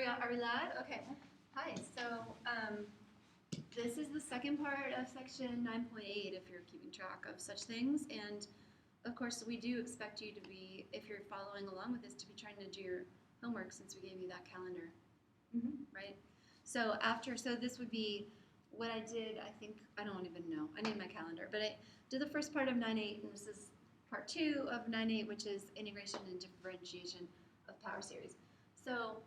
Are we live? Okay. Hi. So this is the second part of section 9.8 if you're keeping track of such things. And of course, we do expect you to be, if you're following along with this, to be trying to do your homework since we gave you that calendar, right? So this would be what I did. I think, I don't even know. I need my calendar. But I did the first part of 9.8, and this is part 2 of 9.8, which is integration and differentiation of power series. So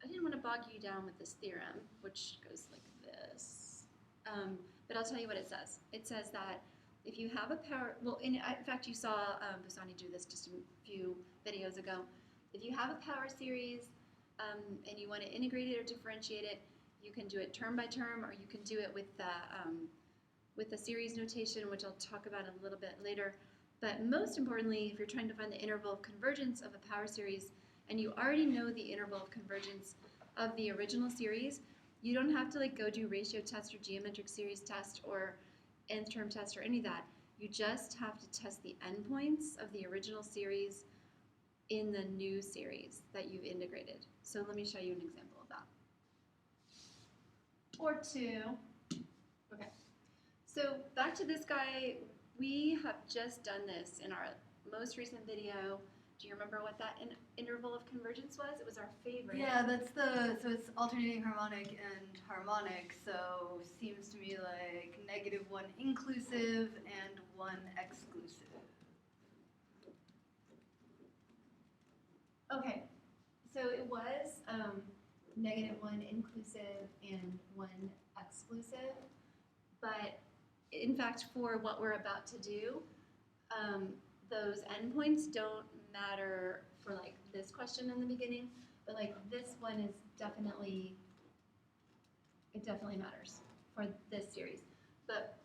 I didn't want to bog you down with this theorem, which goes like this. But I'll tell you what it says. It says that if you have a power, in fact, you saw Busani do this just a few videos ago. If you have a power series and you want to integrate it or differentiate it, you can do it term by term, or you can do it with the series notation, which I'll talk about a little bit later. But most importantly, if you're trying to find the interval of convergence of a power series, and you already know the interval of convergence of the original series, you don't have to go do ratio test or geometric series test or nth term test or any of that. You just have to test the endpoints of the original series in the new series that you've integrated. So let me show you an example of that. Or two. Okay. So back to this guy. We have just done this in our most recent video. Do you remember what that interval of convergence was? It was our favorite. Yeah, so it's alternating harmonic and harmonic, so seems to me like -1 inclusive and 1 exclusive. Okay, so it was -1 inclusive and 1 exclusive, but in fact for what we're about to do, those endpoints don't matter for this question in the beginning, but this one is definitely matters for this series. But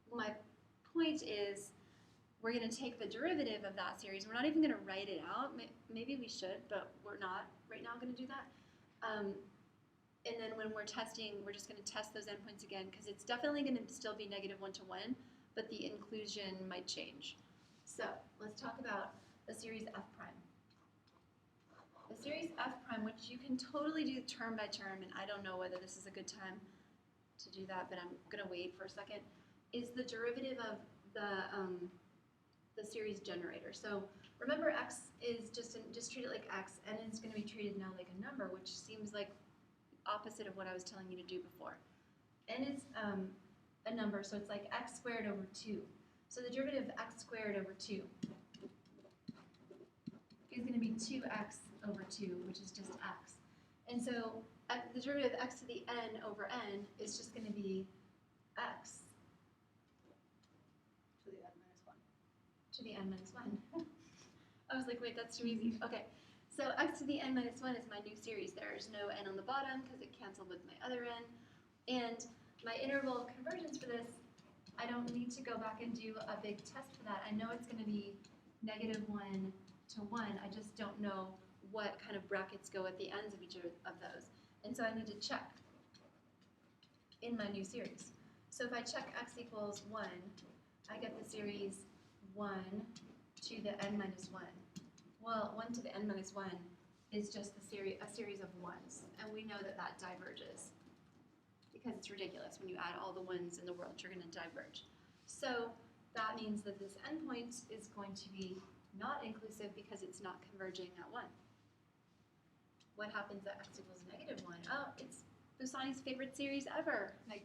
my point is we're going to take the derivative of that series. We're not even going to write it out. Maybe we should, but we're not right now going to do that. And then when we're testing, we're just going to test those endpoints again because it's definitely going to still be -1 to 1, but the inclusion might change. So let's talk about the series f prime. The series f prime, which you can totally do term by term, and I don't know whether this is a good time to do that, but I'm going to wait for a second, is the derivative of the series generator. So remember, x is just treat it like x, and it's going to be treated now like a number, which seems like opposite of what I was telling you to do before. And it's a number, so it's like x squared over 2. So the derivative of x squared over 2 is going to be 2x over 2, which is just x. And so the derivative of x to the n over n is just going to be x To the n minus 1. to the n minus 1. I was like, wait, that's too easy. Okay, so x to the n minus 1 is my new series. There's no n on the bottom because it canceled with my other n. And my interval of convergence for this, I don't need to go back and do a big test for that. I know it's going to be -1 to 1. I just don't know what kind of brackets go at the ends of each of those. And so I need to check in my new series. So if I check x equals 1, I get the series 1 to the n minus 1. Well, 1 to the n minus 1 is just a series of 1s, and we know that that diverges because it's ridiculous. When you add all the 1s in the world, you're going to diverge. So that means that this endpoint is going to be not inclusive because it's not converging at 1. What happens at x equals -1? Oh, it's Busani's favorite series ever. -1.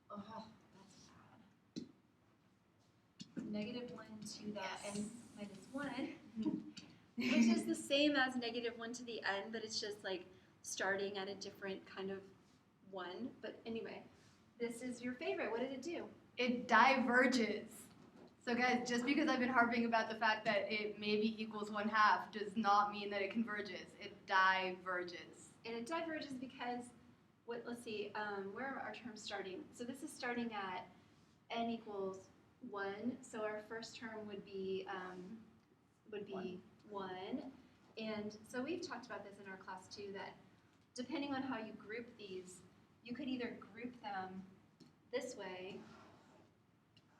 Oh, that's bad. -1 to the n minus 1, which is the same as -1 to the n, but it's just starting at a different kind of 1. But anyway, this is your favorite. What did it do? It diverges. So guys, just because I've been harping about the fact that it maybe equals 1/2 does not mean that it converges. It diverges. And it diverges because, let's see, where are our terms starting? So this is starting at n equals 1. So our first term would be 1. And so we've talked about this in our class too, that depending on how you group these, you could either group them this way,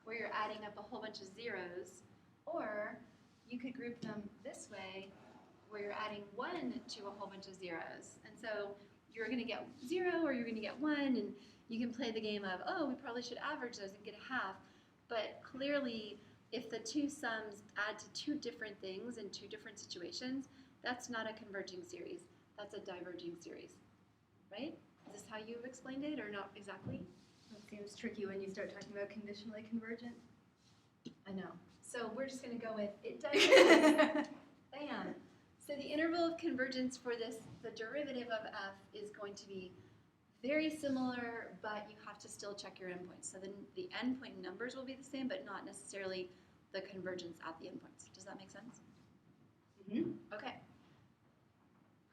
where you're adding up a whole bunch of zeros, or you could group them this way, where you're adding 1 to a whole bunch of zeros. And so you're going to get 0 or you're going to get 1, and you can play the game of, oh, we probably should average those and get a half. But clearly, if the two sums add to two different things in two different situations, that's not a converging series. That's a diverging series, right? Is this how you explained it, or not exactly? That seems tricky when you start talking about conditionally convergent. I know. So we're just going to go with it diverges. Bam. So the interval of convergence for this, the derivative of f, is going to be very similar, but you have to still check your endpoints. So then the endpoint numbers will be the same, but not necessarily the convergence at the endpoints. Does that make sense? Mm-hmm. Okay.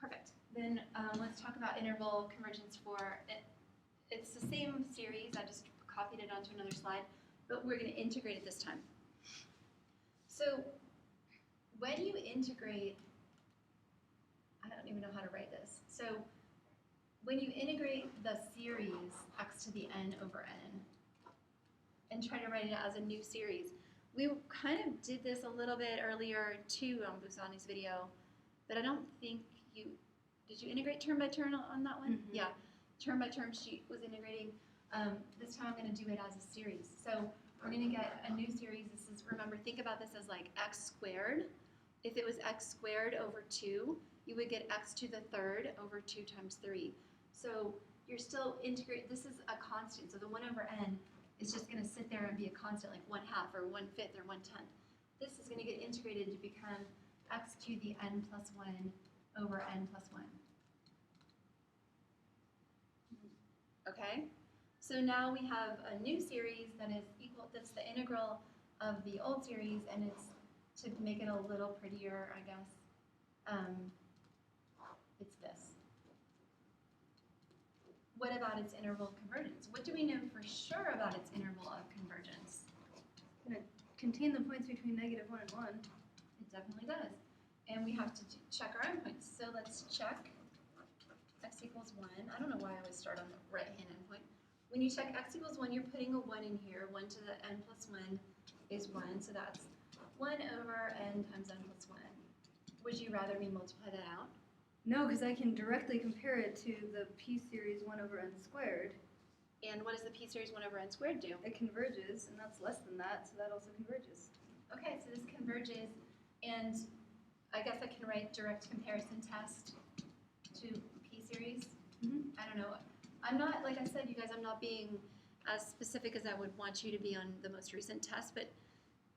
Perfect. Then let's talk about interval convergence for it. It's the same series. I just copied it onto another slide, but we're going to integrate it this time. So when you integrate, I don't even know how to write this. So when you integrate the series x to the n over n and try to write it as a new series, we kind of did this a little bit earlier too on Busani's video, but I don't think did you integrate term by term on that one? Mm-hmm. Yeah, term by term she was integrating. This time I'm going to do it as a series. So we're going to get a new series. This is, remember, think about this as like x squared. If it was x squared over 2, you would get x to the third over 2 times 3. So you're still integrating, this is a constant, so the 1 over n is just going to sit there and be a constant, like 1/2 or 1/5 or 1/10. This is going to get integrated to become x to the n plus 1 over n plus 1. Okay? So now we have a new series that is equal, that's the integral of the old series, and it's, to make it a little prettier, I guess, it's this. What about its interval of convergence? What do we know for sure about its interval of convergence? It's going to contain the points between -1 and 1. It definitely does. And we have to check our endpoints. So let's check x equals 1. I don't know why I always start on the right-hand endpoint. When you check x equals 1, you're putting a 1 in here. 1 to the n plus 1 is 1, so that's 1 over n times n plus 1. Would you rather me multiply that out? No, because I can directly compare it to the p series 1 over n squared. And what does the p series 1 over n squared do? It converges, and that's less than that, so that also converges. Okay, so this converges, and I guess I can write direct comparison test to p series. Mm-hmm. I don't know. I'm not, like I said, you guys, I'm not being as specific as I would want you to be on the most recent test, but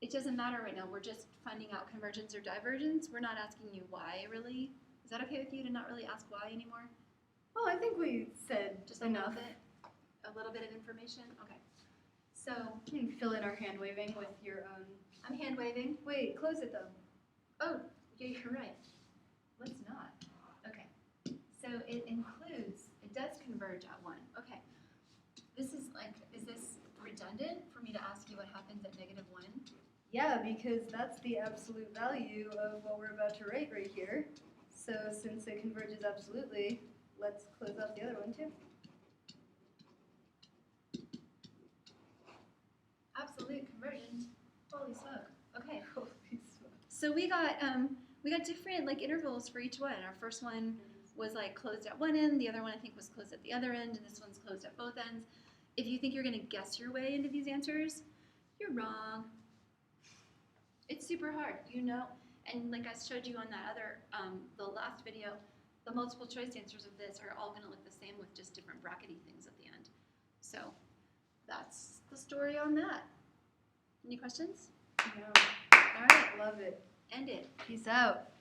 it doesn't matter right now. We're just finding out convergence or divergence. We're not asking you why, really. Is that okay with you to not really ask why anymore? Well, I think we said Just enough. a little bit of information? Okay. So You can fill in our hand waving with your own. I'm hand waving. Wait, close it though. Oh, yeah, you're right. Let's not. Okay. So it includes, it does converge at 1. Okay. This is like, is this redundant for me to ask you what happens at -1? Yeah, because that's the absolute value of what we're about to write right here. So since it converges absolutely, let's close off the other one too. Absolute convergence. Holy smoke. Okay. Holy smoke. So we got different like intervals for each one. Our first one was like closed at one end, the other one I think was closed at the other end, and this one's closed at both ends. If you think you're going to guess your way into these answers, you're wrong. It's super hard, you know. And like I showed you on that other, the last video, the multiple choice answers of this are all going to look the same with just different brackety things at the end. So that's the story on that. Any questions? No. All right, Love it. end it. Peace out.